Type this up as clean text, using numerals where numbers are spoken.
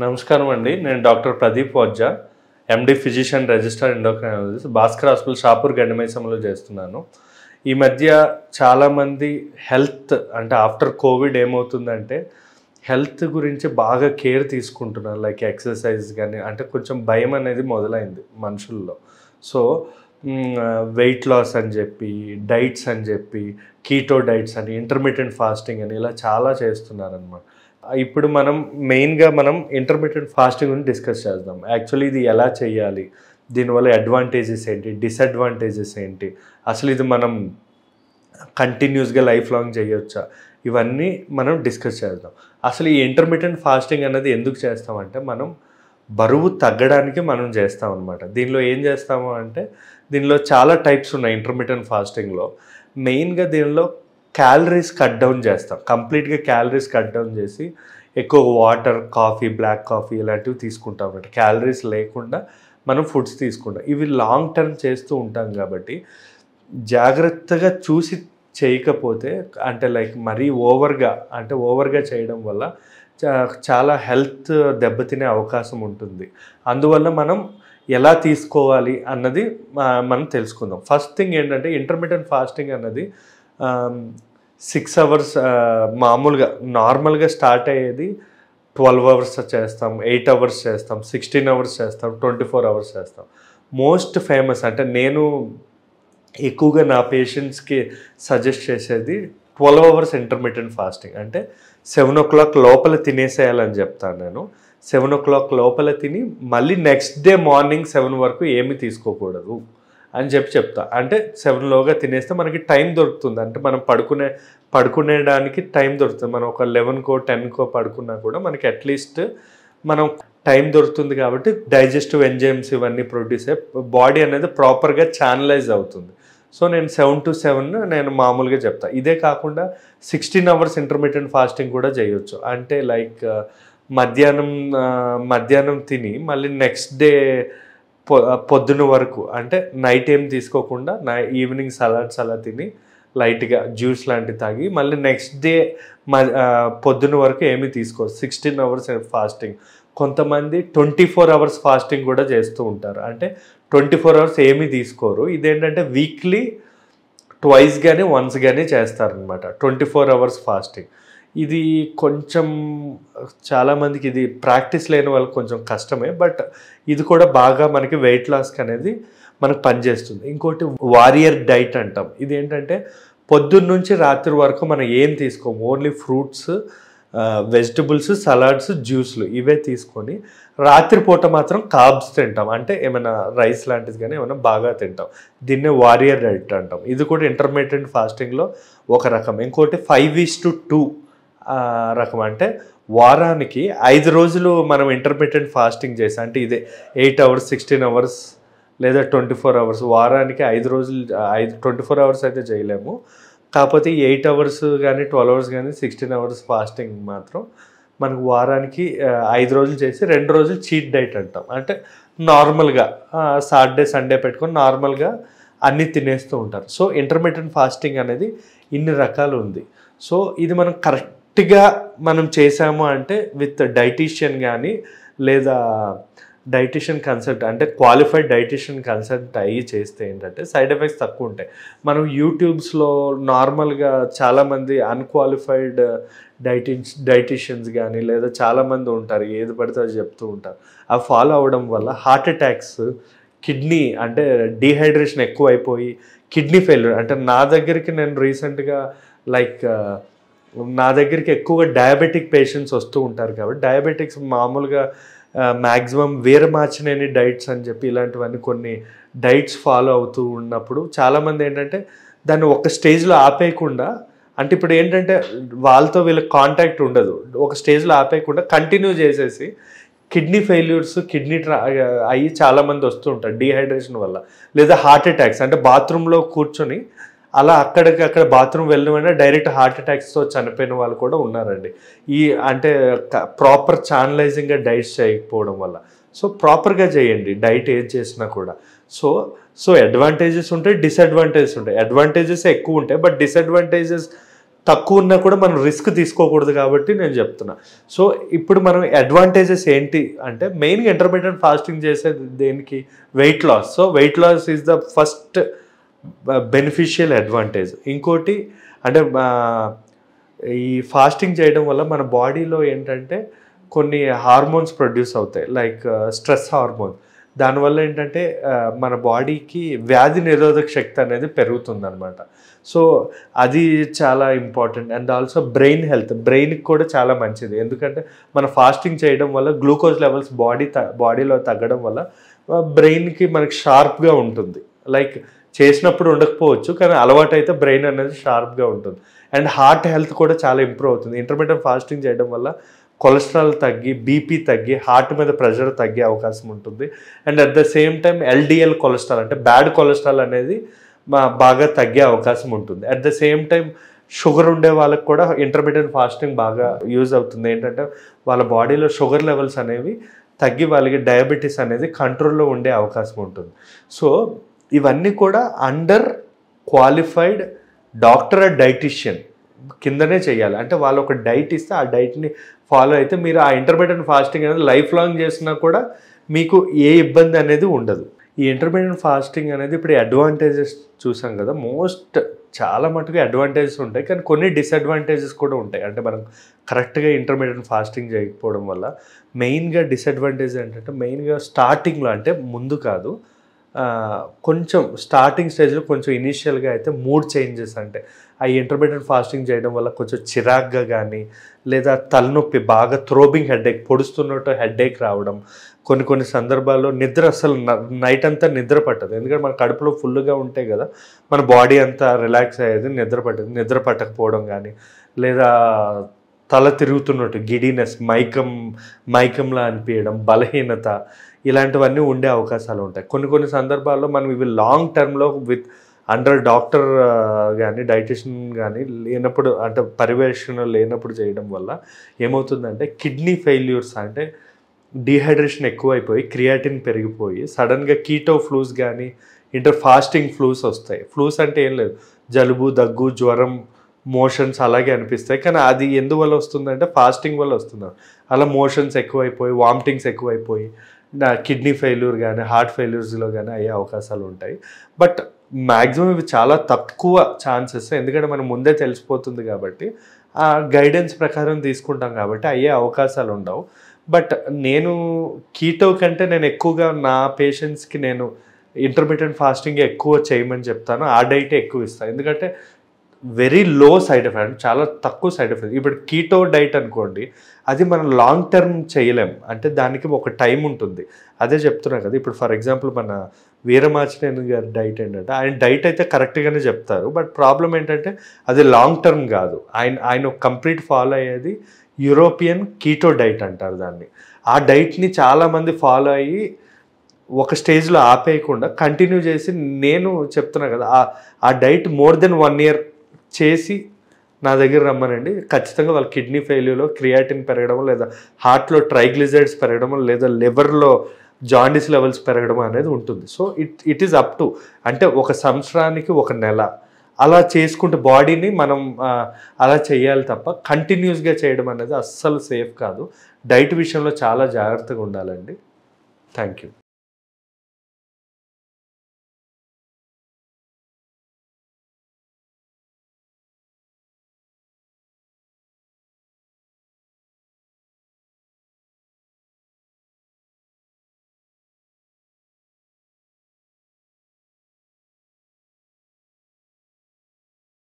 నమస్కారం అండి. నేను doctor Pradeep Vajja, MD physician registrar endocrinologist, Bhaskar hospital Shapur గండిమైసంలో చేస్తున్నాను. ఈ మధ్య చాలామంది హెల్త్ అంటే ఆఫ్టర్ కోవిడ్ ఏమవుతుందంటే హెల్త్ గురించి బాగా కేర్ తీసుకుంటున్నారు. లైక్ ఎక్సర్సైజ్ కానీ అంటే కొంచెం భయం అనేది మొదలైంది మనుషుల్లో. సో వెయిట్ లాస్ అని చెప్పి, డైట్స్ అని చెప్పి, కీటో డైట్స్ అని, ఇంటర్మీడియట్ ఫాస్టింగ్ అని ఇలా చాలా చేస్తున్నారనమాట. ఇప్పుడు మనం మెయిన్గా ఇంటర్మీడియట్ ఫాస్టింగ్ గురించి డిస్కస్ చేద్దాం. యాక్చువల్లీ ఇది ఎలా చేయాలి, దీనివల్ల అడ్వాంటేజెస్ ఏంటి, డిసడ్వాంటేజెస్ ఏంటి, అసలు ఇది మనం కంటిన్యూస్గా లైఫ్ లాంగ్ చేయొచ్చా, ఇవన్నీ మనం డిస్కస్ చేద్దాం. అసలు ఈ ఇంటర్మీడియట్ ఫాస్టింగ్ అనేది ఎందుకు చేస్తామంటే మనం బరువు తగ్గడానికి మనం చేస్తాం అనమాట. దీనిలో ఏం చేస్తాము అంటే దీనిలో చాలా టైప్స్ ఉన్నాయి. ఇంటర్మీడియట్ ఫాస్టింగ్లో మెయిన్గా దీనిలో క్యాలరీస్ కట్ డౌన్ చేస్తాం. కంప్లీట్గా క్యాలరీస్ కట్ డౌన్ చేసి ఎక్కువ వాటర్, కాఫీ, బ్లాక్ కాఫీ ఇలాంటివి తీసుకుంటాం అన్నమాట. క్యాలరీస్ లేకుండా మనం ఫుడ్స్ తీసుకుంటాం. ఇవి లాంగ్ టర్మ్ చేస్తూ ఉంటాం కాబట్టి జాగ్రత్తగా చూసి చేయకపోతే అంటే లైక్ మరీ ఓవర్గా చేయడం వల్ల చాలా హెల్త్ దెబ్బతినే అవకాశం ఉంటుంది. అందువల్ల మనం ఎలా తీసుకోవాలి అన్నది మనం తెలుసుకుందాం. ఫస్ట్ థింగ్ ఏంటంటే ఇంటర్మీడియట్ ఫాస్టింగ్ అన్నది 6 hours మామూలుగా నార్మల్గా స్టార్ట్ అయ్యేది 12 hours చేస్తాం, 8 hours చేస్తాం, 16 hours చేస్తాం, 24 hours చేస్తాం. మోస్ట్ ఫేమస్ అంటే నేను ఎక్కువగా నా పేషెంట్స్కి సజెస్ట్ చేసేది 12 hours ఇంటర్మీడియట్ ఫాస్టింగ్. అంటే 7 o'clock లోపల తినేసేయాలని చెప్తాను నేను. 7 o'clock లోపల తిని మళ్ళీ నెక్స్ట్ డే మార్నింగ్ 7 వరకు ఏమీ తీసుకోకూడదు అని చెప్తా. అంటే 7లోగా తినేస్తే మనకి టైం దొరుకుతుంది. అంటే మనం పడుకునేడానికి టైం దొరుకుతుంది. మనం ఒక 11కో 10కో పడుకున్నా కూడా మనకి అట్లీస్ట్ మనం టైం దొరుకుతుంది. కాబట్టి డైజెస్టివ్ ఎంజైమ్స్ ఇవన్నీ ప్రొడ్యూస్ అయ్యి బాడీ అనేది ప్రాపర్గా ఛానలైజ్ అవుతుంది. సో నేను 7 to 7 నేను మామూలుగా చెప్తాను. ఇదే కాకుండా 16 hours ఇంటర్మీడియట్ ఫాస్టింగ్ కూడా చేయొచ్చు. అంటే లైక్ మధ్యాహ్నం తిని మళ్ళీ నెక్స్ట్ డే పొద్దున వరకు అంటే నైట్ ఏం తీసుకోకుండా ఈవినింగ్ సలాడ్స్ అలా తిని లైట్గా జ్యూస్ లాంటివి తాగి మళ్ళీ నెక్స్ట్ డే పొద్దున వరకు ఏమీ తీసుకోరు. 16 hours ఫాస్టింగ్. కొంతమంది 24 hours ఫాస్టింగ్ కూడా చేస్తూ ఉంటారు. అంటే 24 hours ఏమీ తీసుకోరు. ఇదేంటంటే వీక్లీ ట్వైస్ కానీ వన్స్ కానీ చేస్తారనమాట 24 hours ఫాస్టింగ్. ఇది కొంచెం చాలామందికి ఇది ప్రాక్టీస్ లేని వాళ్ళకి కొంచెం కష్టమే. బట్ ఇది కూడా బాగా మనకి వెయిట్ లాస్కి అనేది మనకు పనిచేస్తుంది. ఇంకోటి వారియర్ డైట్ అంటాం. ఇది ఏంటంటే పొద్దున్న నుంచి రాత్రి వరకు మనం ఏం తీసుకోము. ఓన్లీ ఫ్రూట్స్, వెజిటబుల్స్, సలాడ్స్, జ్యూస్లు ఇవే తీసుకొని రాత్రిపూట మాత్రం కార్బ్స్ తింటాం. అంటే ఏమైనా రైస్ లాంటిది కానీ ఏమైనా బాగా తింటాం. దీన్నే వారియర్ డైట్ అంటాం. ఇది కూడా ఇంటర్మీడియట్ ఫాస్టింగ్లో ఒక రకం. ఇంకోటి 5:2 రకం. అంటే వారానికి 5 రోజులు మనం ఇంటర్మీడియట్ ఫాస్టింగ్ చేసాం. అంటే ఇదే 8 hours, 16 hours లేదా 24 hours. వారానికి 5 రోజులు 24 hours అయితే చేయలేము. కాకపోతే 8 hours కానీ 12 hours కానీ 16 hours ఫాస్టింగ్ మాత్రం మనకు వారానికి 5 రోజులు చేసి 2 రోజులు చీట్ డైట్ అంటాం. అంటే నార్మల్గా సాటర్డే సండే పెట్టుకొని నార్మల్గా అన్నీ తినేస్తూ ఉంటారు. సో ఇంటర్మీడియట్ ఫాస్టింగ్ అనేది ఇన్ని రకాలు ఉంది. సో ఇది మనం కరెక్ట్గా మనం చేసాము అంటే విత్ డైటీషియన్ కానీ లేదా డైటీషియన్ కన్సల్ట్ అంటే క్వాలిఫైడ్ డైటీషియన్ కన్సల్ట్ అయ్యి చేస్తే ఏంటంటే సైడ్ ఎఫెక్ట్స్ తక్కువ ఉంటాయి. మనం యూట్యూబ్స్లో నార్మల్గా చాలామంది అన్క్వాలిఫైడ్ డైటీషియన్స్ కానీ లేదా చాలామంది ఉంటారు, ఏది పడితే అది చెప్తూ ఉంటారు. అవి ఫాలో అవ్వడం వల్ల హార్ట్ అటాక్స్, కిడ్నీ అంటే డీహైడ్రేషన్ ఎక్కువ అయిపోయి కిడ్నీ ఫెయిల్యూర్. అంటే నా దగ్గరికి ఎక్కువగా డయాబెటిక్ పేషెంట్స్ వస్తూ ఉంటారు. కాబట్టి డయాబెటిక్స్ మామూలుగా మ్యాక్సిమం వేరే మార్చినని డైట్స్ అని చెప్పి ఇలాంటివన్నీ కొన్ని డైట్స్ ఫాలో అవుతూ ఉన్నప్పుడు చాలామంది ఏంటంటే దాన్ని ఒక స్టేజ్లో ఆపేయకుండా, అంటే ఇప్పుడు ఏంటంటే వాళ్ళతో వీళ్ళకి కాంటాక్ట్ ఉండదు, ఒక స్టేజ్లో ఆపేయకుండా కంటిన్యూ చేసేసి కిడ్నీ ఫెయిల్యూర్స్, అయ్యి చాలామంది వస్తూ ఉంటారు డీహైడ్రేషన్ వల్ల. లేదా హార్ట్ అటాక్స్ అంటే బాత్రూంలో కూర్చొని అలా అక్కడ బాత్రూమ్ వెళ్ళిన డైరెక్ట్ హార్ట్ అటాక్స్తో చనిపోయిన వాళ్ళు కూడా ఉన్నారండి. అంటే ప్రాపర్ ఛానలైజింగ్గా డైట్స్ చేయకపోవడం వల్ల. సో ప్రాపర్గా చేయండి డైట్ ఏది చేసినా కూడా. సో అడ్వాంటేజెస్ ఉంటాయి, డిసడ్వాంటేజెస్ ఉంటాయి. అడ్వాంటేజెస్ ఎక్కువ ఉంటాయి, బట్ డిసడ్వాంటేజెస్ తక్కువ ఉన్నా కూడా మనం రిస్క్ తీసుకోకూడదు కాబట్టి నేను చెప్తున్నా. సో ఇప్పుడు మనం అడ్వాంటేజెస్ ఏంటి అంటే మెయిన్గా ఇంటర్మీడియట్ ఫాస్టింగ్ చేసేది దేనికి, weight loss. So weight loss is the first beneficial advantage. ఇంకోటి అంటే ఈ ఫాస్టింగ్ చేయడం వల్ల మన బాడీలో ఏంటంటే కొన్ని హార్మోన్స్ ప్రొడ్యూస్ అవుతాయి, లైక్ స్ట్రెస్ హార్మోన్. దానివల్ల ఏంటంటే మన బాడీకి వ్యాధి నిరోధక శక్తి అనేది పెరుగుతుంది అనమాట. సో అది చాలా important. And also brain health, బ్రెయిన్కి కూడా చాలా మంచిది. ఎందుకంటే మన ఫాస్టింగ్ చేయడం వల్ల గ్లూకోజ్ లెవెల్స్ బాడీలో తగ్గడం వల్ల బ్రెయిన్కి మనకి షార్ప్గా ఉంటుంది. లైక్ చేసినప్పుడు ఉండకపోవచ్చు, కానీ అలవాటు అయితే బ్రెయిన్ అనేది షార్ప్గా ఉంటుంది. అండ్ హార్ట్ హెల్త్ కూడా చాలా ఇంప్రూవ్ అవుతుంది. ఇంటర్మీడియట్ ఫాస్టింగ్ చేయడం వల్ల కొలెస్ట్రాల్ తగ్గి, బీపీ తగ్గి, హార్ట్ మీద ప్రెషర్ తగ్గే అవకాశం ఉంటుంది. And at the same time LDL cholesterol అంటే బ్యాడ్ కొలెస్ట్రాల్ అనేది బాగా తగ్గే అవకాశం ఉంటుంది. At the same time sugar ఉండే వాళ్ళకి కూడా ఇంటర్మీడియట్ ఫాస్టింగ్ బాగా యూజ్ అవుతుంది. ఏంటంటే వాళ్ళ బాడీలో షుగర్ లెవెల్స్ అనేవి తగ్గి వాళ్ళకి డయాబెటీస్ అనేది కంట్రోల్లో ఉండే అవకాశం ఉంటుంది. సో ఇవన్నీ కూడా under qualified doctor and dietician కిందనే చేయాలి. అంటే వాళ్ళు ఒక డైట్ ఇస్తే ఆ డైట్ని ఫాలో అయితే మీరు ఆ ఇంటర్మీడియట్ ఫాస్టింగ్ అనేది లైఫ్ లాంగ్ చేసినా కూడా మీకు ఏ ఇబ్బంది అనేది ఉండదు. ఈ ఇంటర్మీడియట్ ఫాస్టింగ్ అనేది ఇప్పుడు అడ్వాంటేజెస్ చూసాం కదా, చాలా మటుకు అడ్వాంటేజెస్ ఉంటాయి, కానీ కొన్ని డిసడ్వాంటేజెస్ కూడా ఉంటాయి. అంటే మనం కరెక్ట్గా ఇంటర్మీడియట్ ఫాస్టింగ్ చేయకపోవడం వల్ల మెయిన్గా డిసడ్వాంటేజ్ ఏంటంటే మెయిన్గా స్టార్టింగ్లో, అంటే ముందు కాదు, కొంచెం స్టార్టింగ్ స్టేజ్లో కొంచెం ఇనీషియల్గా అయితే మూడ్ చేంజెస్, అంటే ఆ ఇంటర్మీడియట్ ఫాస్టింగ్ చేయడం వల్ల కొంచెం చిరాగ్గా కానీ, లేదా తలనొప్పి, బాగా థ్రోబింగ్ హెడేక్, పొడుస్తున్నట్టు హెడేక్ రావడం, కొన్ని సందర్భాల్లో నిద్ర అసలు నైట్ అంతా నిద్ర పట్టదు. ఎందుకంటే మన కడుపులో ఫుల్గా ఉంటాయి కదా, మన బాడీ అంతా రిలాక్స్ అయ్యేది, నిద్ర పట్టకపోవడం కానీ, లేదా తల తిరుగుతున్నట్టు గిడీనెస్, మైకంలా అనిపించడం, బలహీనత, ఇలాంటివన్నీ ఉండే అవకాశాలు ఉంటాయి. కొన్ని సందర్భాల్లో మనం ఇవి లాంగ్ టర్మ్లో అండర్ డాక్టర్ కానీ డైటీషియన్ కానీ లేనప్పుడు, అంటే పర్యవేక్షణ లేనప్పుడు చేయడం వల్ల ఏమవుతుందంటే కిడ్నీ ఫెయిల్యూర్స్, అంటే డీహైడ్రేషన్ ఎక్కువైపోయి క్రియాటిన్ పెరిగిపోయి సడన్గా కీటో ఫ్లూస్ కానీ ఫాస్టింగ్ ఫ్లూస్ వస్తాయి. ఫ్లూస్ అంటే ఏం లేదు, జలుబు, దగ్గు, జ్వరం, మోషన్స్ అలాగే అనిపిస్తాయి. కానీ అది ఎందువల్ల వస్తుందంటే ఫాస్టింగ్ వల్ల వస్తుంది. అలా మోషన్స్ ఎక్కువైపోయి, వామిటింగ్స్ ఎక్కువైపోయి కిడ్నీ ఫెయిల్యూర్ కానీ హార్ట్ ఫెయిల్యూర్స్లో కానీ అయ్యే అవకాశాలు ఉంటాయి. బట్ మ్యాక్సిమం ఇవి చాలా తక్కువ ఛాన్సెస్, ఎందుకంటే మనం ముందే తెలిసిపోతుంది కాబట్టి ఆ గైడెన్స్ ప్రకారం తీసుకుంటాం కాబట్టి అయ్యే అవకాశాలు ఉండవు. బట్ నేను కీటో కంటే నేను ఎక్కువగా నా పేషెంట్స్కి నేను ఇంటర్మీడియట్ ఫాస్టింగ్ ఎక్కువ చేయమని చెప్తాను, ఆ డైటే ఎక్కువ ఇస్తాను. ఎందుకంటే వెరీ లో సైడ్ ఎఫెక్ట్, చాలా తక్కువ సైడ్ ఎఫెక్ట్. ఇప్పుడు కీటో డైట్ అనుకోండి, అది మనం లాంగ్ టర్మ్ చేయలేం, అంటే దానికి ఒక టైం ఉంటుంది. అదే చెప్తున్నా కదా, ఇప్పుడు ఫర్ ఎగ్జాంపుల్ మన వీరమాచినేని గారి డైట్ ఏంటంటే ఆయన డైట్ అయితే కరెక్ట్గానే చెప్తారు, బట్ ప్రాబ్లం ఏంటంటే అది లాంగ్ టర్మ్ కాదు. ఆయన కంప్లీట్ ఫాలో అయ్యేది యూరోపియన్ కీటో డైట్ అంటారు దాన్ని. ఆ డైట్ని చాలామంది ఫాలో అయ్యి ఒక స్టేజ్లో ఆపేయకుండా కంటిన్యూ చేసి, నేను చెప్తున్నా కదా ఆ డైట్ మోర్ దెన్ 1 year చేసి నా దగ్గర రమ్మనండి, ఖచ్చితంగా వాళ్ళ కిడ్నీ ఫెయిల్యూర్లో క్రియాటిన్ పెరగడం, లేదా హార్ట్లో ట్రైగ్లిజరైడ్స్ పెరగడం, లేదా లివర్లో జాండిస్ లెవెల్స్ పెరగడం అనేది ఉంటుంది. So it is up to, అంటే 1 సంవత్సరానికి 1 నెల అలా చేసుకుంటే బాడీని మనం అలా చేయాలి తప్ప కంటిన్యూస్గా చేయడం అనేది అస్సలు సేఫ్ కాదు. డైట్ విషయంలో చాలా జాగ్రత్తగా ఉండాలండి. Thank you.